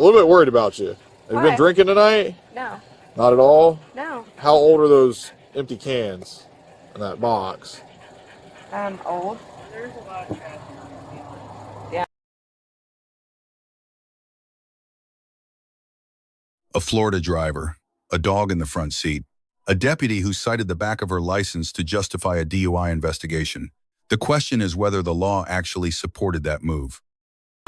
little bit worried about you. Have you been drinking tonight? No. Not at all? No. How old are those empty cans in that box? Old. There's a lot of trash. Yeah. A Florida driver, a dog in the front seat, a deputy who cited the back of her license to justify a DUI investigation. The question is whether the law actually supported that move.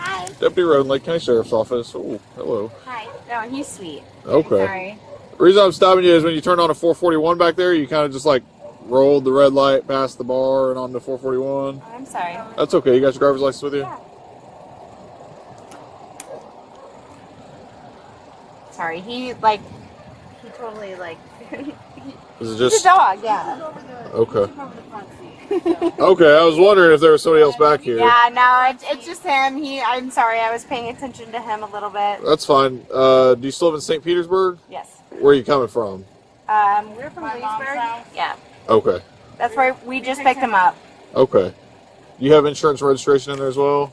Hi. Deputy Road, Lake County Sheriff's Office. Oh, hello. Hi. No, he's sweet. Okay. Sorry. The reason I'm stopping you is when you turned on a 441 back there, you kind of just like rolled the red light past the bar and onto 441. I'm sorry. That's okay. You got your driver's license with you? Yeah. Sorry, he totally Is it he's just a dog, yeah. okay? Okay, I was wondering if there was somebody else back here. Yeah, no, it's just him. I'm sorry, I was paying attention to him a little bit. That's fine. Do you still live in St. Petersburg? Yes. Where are you coming from? We're from Leesburg. Yeah. Okay. That's where we just picked him up. Okay. You have insurance and registration in there as well?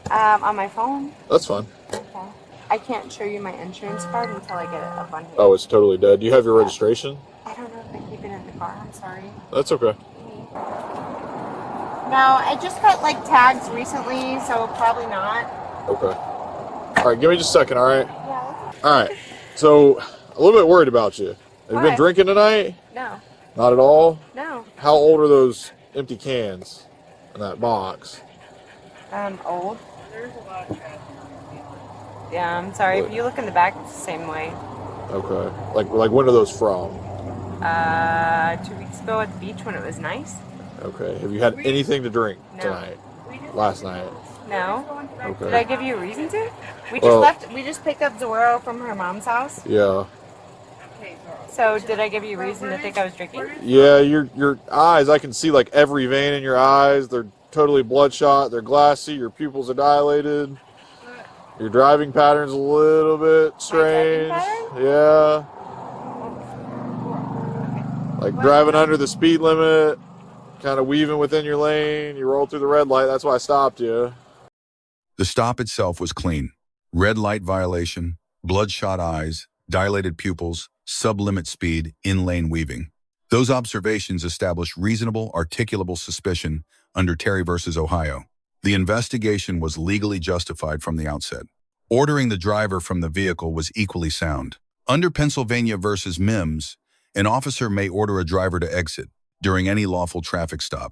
On my phone. That's fine. Okay. I can't show you my insurance card until I get it up on here. Oh, it's totally dead. Do you have your registration? I don't know if I keep it in the car. I'm sorry. That's okay. No, I just got tags recently, so probably not. Okay. All right, give me just a second, all right? Yeah. All right. So, a little bit worried about you. Have you been Why? drinking tonight? No. Not at all? No. How old are those empty cans in that box? Old. There's a lot of trash. Yeah, I'm sorry. If you look in the back, it's the same way. Okay. Like when are those from? 2 weeks ago at the beach when it was nice. Okay. Have you had anything to drink No. tonight? Last night? No. Okay. Did I give you a reason to? We just picked up Zoro from her mom's house. Yeah. So did I give you a reason to think I was drinking? Yeah, your eyes, I can see every vein in your eyes. They're totally bloodshot. They're glassy. Your pupils are dilated. Your driving pattern's a little bit strange. Yeah. Like driving under the speed limit, kind of weaving within your lane. You rolled through the red light. That's why I stopped you. The stop itself was clean. Red light violation, bloodshot eyes, dilated pupils, sublimit speed, in-lane weaving. Those observations established reasonable, articulable suspicion under Terry versus Ohio. The investigation was legally justified from the outset. Ordering the driver from the vehicle was equally sound. Under Pennsylvania versus Mimms, an officer may order a driver to exit during any lawful traffic stop.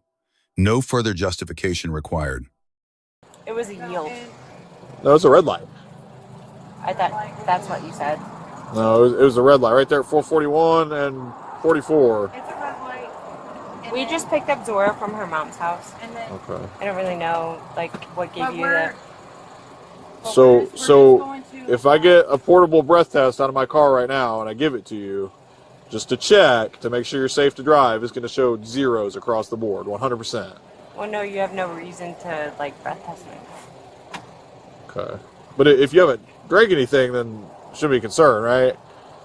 No further justification required. It was a yield. No, it's a red light. I thought that's what you said. No, it was a red light right there at 441 and 44. It's a red light. We just picked up Zora from her mom's house. And then, Okay. I don't really know what gave you that. So if I get a portable breath test out of my car right now and I give it to you, just to check to make sure you're safe to drive, it's going to show zeros across the board, 100%. Well, no, you have no reason to breath test me. Okay. But if you haven't drank anything, then shouldn't be concerned, right?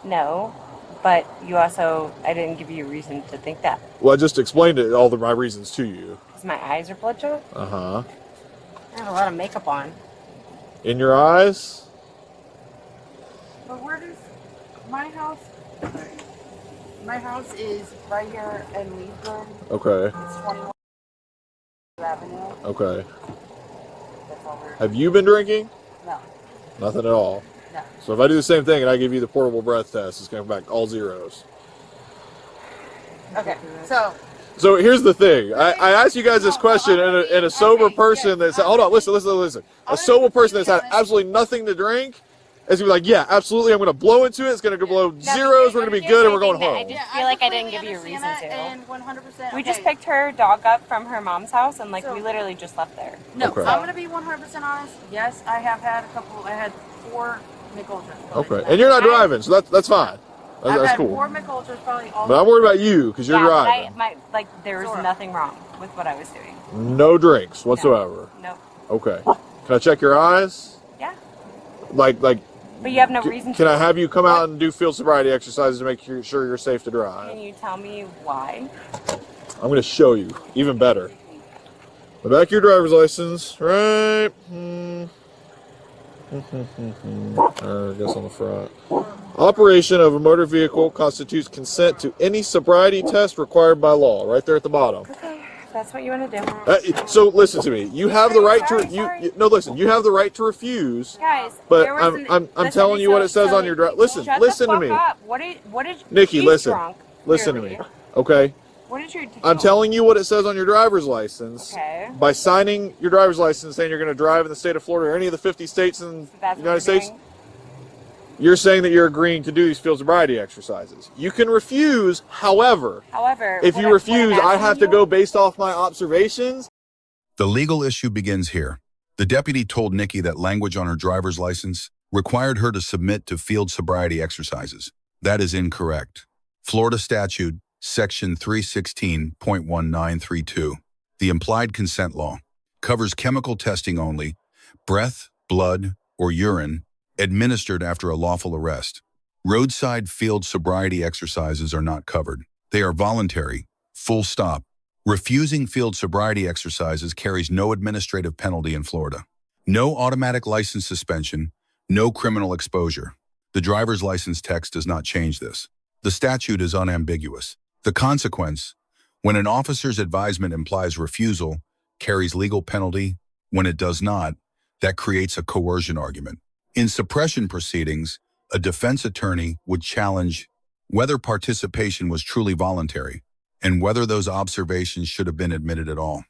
No, but I didn't give you a reason to think that. Well, I just explained my reasons to you. Because my eyes are bloodshot. Uh-huh. I have a lot of makeup on. In your eyes? but where does my house? My house is right here in Leesburg. Okay. It's 21 Avenue. Okay. That's all we're. Have you been drinking? No. Nothing at all? No. So if I do the same thing and I give you the portable breath test, it's going to come back all zeros. Okay. So. So here's the thing. I asked you guys this question, and a sober person that's... Hold on, listen. A sober person that's had absolutely nothing to drink is going to be like, yeah, absolutely, I'm going to blow into it. It's going to blow zeros. We're going to be good, and we're going home. I just feel like I didn't give you a reason to. And 100%. We just picked her dog up from her mom's house, and we literally just left there. No, Okay. I'm going to be 100% honest. Yes, I have had I had 4 Mick Ultras. Okay, and you're not driving, so that's fine. I've That's had cool. 4 Mick Ultras probably all. But I'm worried about you because you're driving. There was nothing wrong with what I was doing. No drinks whatsoever. Nope. Okay. Can I check your eyes? Yeah. Like. But you have no reason to. Can I have you come out and do field sobriety exercises to make sure you're safe to drive? Can you tell me why? I'm going to show you. Even better. The back of your driver's license, right I guess on the front. Operation of a motor vehicle constitutes consent to any sobriety test required by law. Right there at the bottom. Okay, that's what you want to do. So listen to me. You have the right to no. Listen, you have the right to refuse. Guys, But I'm telling you what it says on your drive. Listen to me. Up. What is Nikki, she's listen. drunk, Listen to me. clearly. Okay. What is your deal? I'm telling you what it says on your driver's license. Okay. By signing your driver's license saying you're going to drive in the state of Florida or any of the 50 states in the United States, you're saying that you're agreeing to do these field sobriety exercises. You can refuse, however, if you refuse, I have to go based off my observations. The legal issue begins here. The deputy told Nikki that language on her driver's license required her to submit to field sobriety exercises. That is incorrect. Florida Statute, Section 316.1932, the Implied Consent Law, covers chemical testing only, breath, blood, or urine, administered after a lawful arrest. Roadside field sobriety exercises are not covered. They are voluntary, full stop. Refusing field sobriety exercises carries no administrative penalty in Florida. No automatic license suspension, no criminal exposure. The driver's license text does not change this. The statute is unambiguous. The consequence, when an officer's advisement implies refusal, carries legal penalty. When it does not, that creates a coercion argument. In suppression proceedings, a defense attorney would challenge whether participation was truly voluntary and whether those observations should have been admitted at all.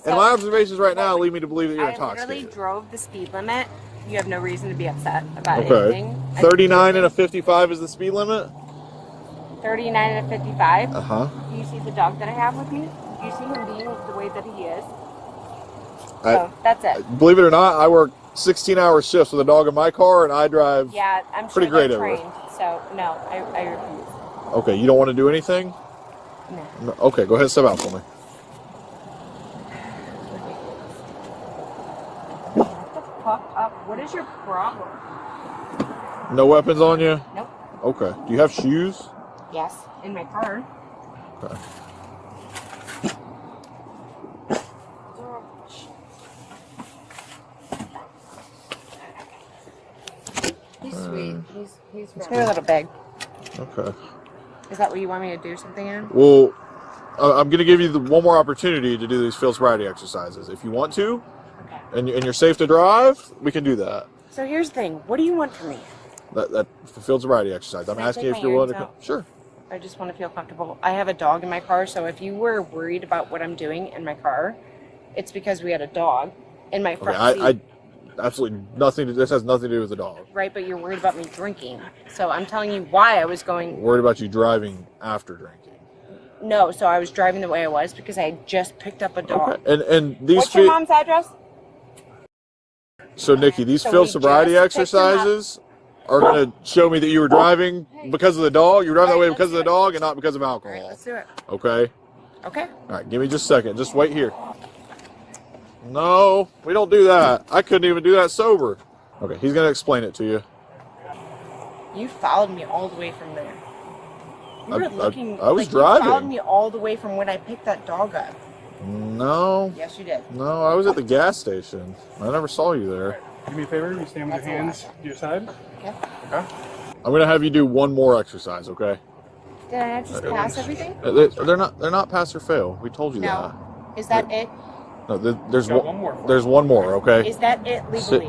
And my observations right now lead me to believe that you're I intoxicated. literally drove the speed limit. You have no reason to be upset about Okay. anything. 39 and a 55 is the speed limit? 39 and a 55. Uh-huh. Do you see the dog that I have with me? Do you see him being the way that he is? I- So that's it. Believe it or not, I work 16-hour shifts with a dog in my car, and I drive. Yeah, I'm sure pretty great they're at it. trained. So no, I refuse. Okay, you don't want to do anything? No. Okay, go ahead and step out for me. Shut the fuck up. What is your problem? No weapons on you? Nope. Okay. Do you have shoes? Yes, in my car. Okay. He's sweet. He's a little big. Okay. Is that what you want me to do something in? Well, I'm going to give you one more opportunity to do these field sobriety exercises. If you want to, Okay. and you're safe to drive, we can do that. So here's the thing. What do you want from me? That for field sobriety exercise. I'm Can I asking take if my you're willing to earrings come. out? Sure. I just want to feel comfortable. I have a dog in my car, so if you were worried about what I'm doing in my car, it's because we had a dog in my front seat. I absolutely nothing. This has nothing to do with the dog. Right, but you're worried about me drinking. So I'm telling you why I was going. Worried about you driving after drinking. No, so I was driving the way I was because I had just picked up a dog. Okay. And these. What's your mom's address? So Nikki, these So field we sobriety just picked him up. exercises are going to show me that you were driving because of the dog. You were driving that way Right, because of let's the do it. dog and not because of All alcohol. right, let's do it. Okay. Okay. All right. Give me just a second. Just wait here. No, we don't do that. I couldn't even do that sober. Okay. He's going to explain it to you. You followed me all the way from there. You were looking. I was like driving. You followed me all the way from when I picked that dog up. No. Yes, you did. No, I was at the gas station. I never saw you there. Do me a favor, you stand with your hands to your side. Okay. Okay. I'm going to have you do one more exercise, okay? Did I just pass everything? They're not pass or fail. We told you No. Is that it? that. No, there's Got one one more for There's one more, okay? Is that it legally?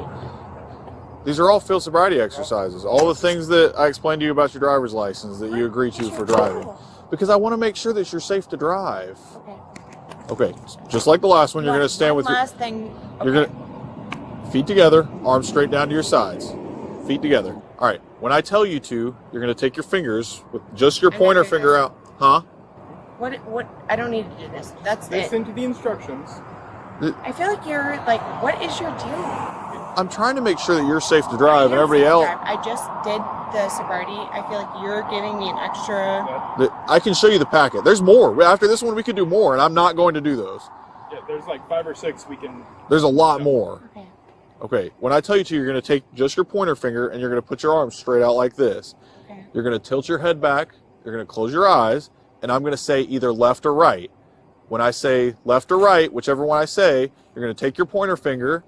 These are all field sobriety exercises. All the things that I explained to you about your driver's license that you agree to for driving. Because I want to make sure that you're safe to drive. Okay. Okay, just like the last one, you're going to stand with your last thing. you're going to feet together, arms straight down to your sides. Feet together. All right. When I tell you to, you're going to take your fingers with just your And pointer then finger out. Huh? What? I don't need to do this. That's it. Listen to the instructions. I feel like you're like, what is your deal? I'm trying to make sure that you're safe to drive and everybody else. I just did the sobriety. I feel like you're giving me an extra. I can show you the packet. There's more. After this one, we could do more, and I'm not going to do those. Yeah, there's like 5 or 6 we can. There's a lot more. Okay. Okay, when I tell you to, you're going to take just your pointer finger and you're going to put your arms straight out like this. Okay. You're going to tilt your head back. You're going to close your eyes, and I'm going to say either left or right. When I say left or right, whichever one I say, you're going to take your pointer finger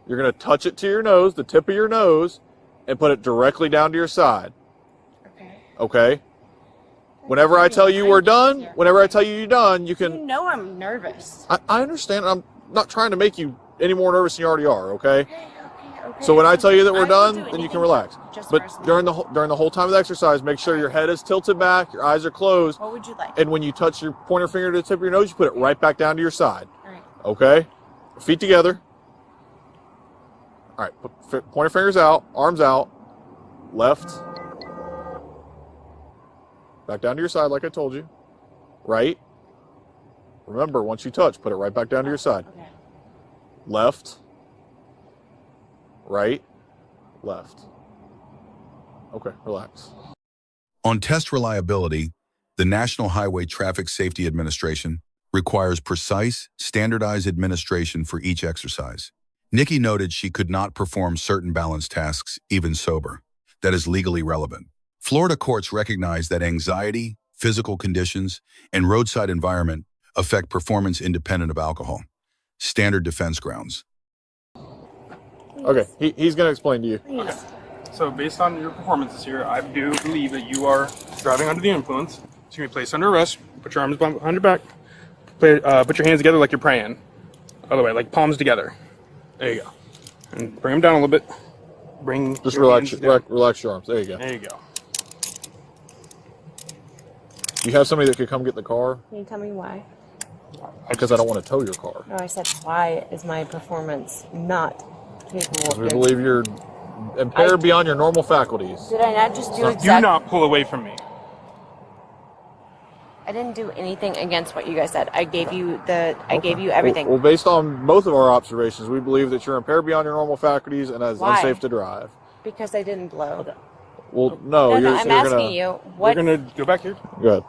You're going to touch it to your nose, the tip of your nose, and put it directly down to your side. Okay. Okay? Whenever I tell you we're done, whenever I tell you you're done, you can... You know I'm nervous. I understand. I'm not trying to make you any more nervous than you already are, okay? Okay. So when I tell you that we're I done, won't do then you can anything relax. just But personally. during the whole time of the exercise, make sure your head is tilted back, your eyes are closed, What would you like? and when you touch your pointer finger to the tip of your nose, you put it right back down to your side. All right. Okay? Feet together. All right. Put pointer fingers out, arms out, left. Back down to your side like I told you. Right. Remember, once you touch, put it right back down to your side. Okay. Left. Right. Left. Okay, relax. On test reliability, the National Highway Traffic Safety Administration requires precise, standardized administration for each exercise. Nikki noted she could not perform certain balance tasks, even sober, that is legally relevant. Florida courts recognize that anxiety, physical conditions, and roadside environment affect performance independent of alcohol. Standard defense grounds. Okay, he's going to explain to you. Please. So based on your performances here, I do believe that you are driving under the influence. So you're going to be placed under arrest. Put your arms behind your back. Put your hands together like you're praying. Other way, like palms together. There you go. And bring them down a little bit. Just relax your arms. There you go. There you go. You have somebody that could come get the car? Can you tell me why? Because I don't want to tow your car. No, I said why is my performance not capable of We doing- believe you're impaired beyond your normal faculties. Did I not just do Do exactly? not pull away from me. I didn't do anything against what you guys said. I gave you everything. Well, based on both of our observations, we believe that you're impaired beyond your normal faculties and is Why? unsafe to drive. Because I didn't blow. Well, no, No, I'm asking you what. We're going to go back here. Go ahead.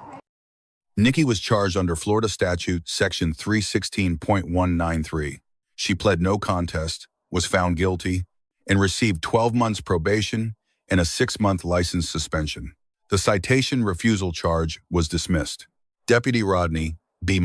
Nikki was charged under Florida Statute Section 316.193. She pled no contest, was found guilty, and received 12 months probation and a 6-month license suspension. The citation refusal charge was dismissed. Deputy Rodney, B-,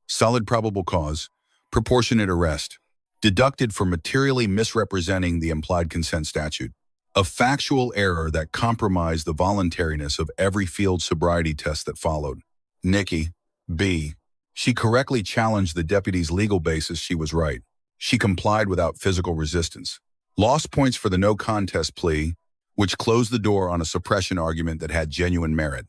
solid probable cause, proportionate arrest, deducted for materially misrepresenting the implied consent statute, a factual error that compromised the voluntariness of every field sobriety test that followed. Nikki, B. She correctly challenged the deputy's legal basis. She was right. She complied without physical resistance. Lost points for the no contest plea, which closed the door on a suppression argument that had genuine merit.